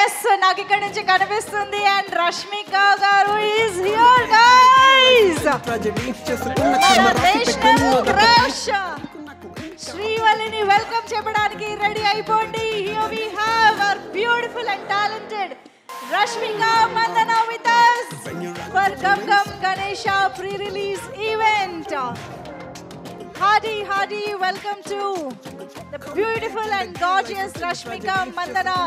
Yes నాకు ఇక్కడ నుంచి కనిపిస్తుంది and Rashmika garu is here guys. శ్రీవల్లిని వెల్కమ్ చెప్పడానికి రెడీ అయిపోండి. Here we have our beautiful and talented Rashmika Mandana with us for Gum Gum Ganesha pre-release event. Hearty welcome to the beautiful and gorgeous Rashmika Mandana.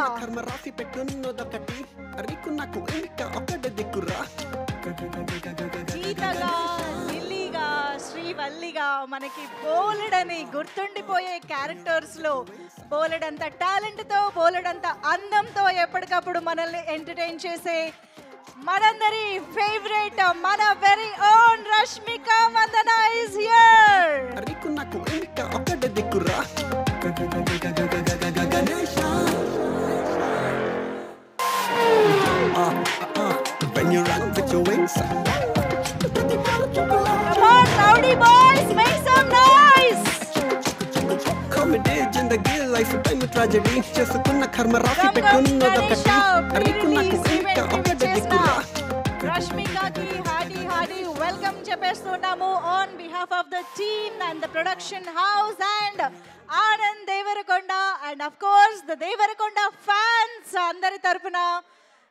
Geetaga, Lillyga, Srivalliga మనకి బోలెడని గుర్తుండిపోయే characters లో బోలెడంత talent తో బోలెడంత అందంతో ఎప్పటికప్పుడు మనల్ని entertain చేసే మనందరి ఫేవరెట్ మన very own Rashmika Mandana is here. When you run with your wings, come on rowdy boys, make some noise. comedy in the gay life time tragedy చేసుకున్న కర్మ రాసి పెట్టున్నదొకటి అరికున్నకు ఇంకా ఒకటి దిక్కురా. Rashmika ki hearty welcome చెప్పేస్తున్నాము on behalf of the team and the production house and Anand Devarakonda and of course the Devarakonda fans అందరి తరపున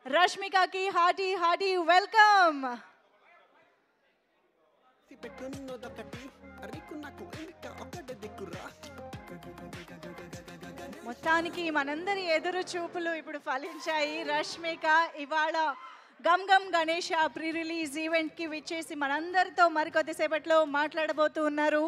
Rashmika ki hearty welcome. మొత్తానికి మనందరి ఎదురు చూపులు ఇప్పుడు ఫలించాయి. రష్మిక ఇవాళ Gam Gam Ganesha pre release event కి విచ్చేసి మనందరితో మరికొద్దిసేపట్లో మాట్లాడబోతూ ఉన్నారు.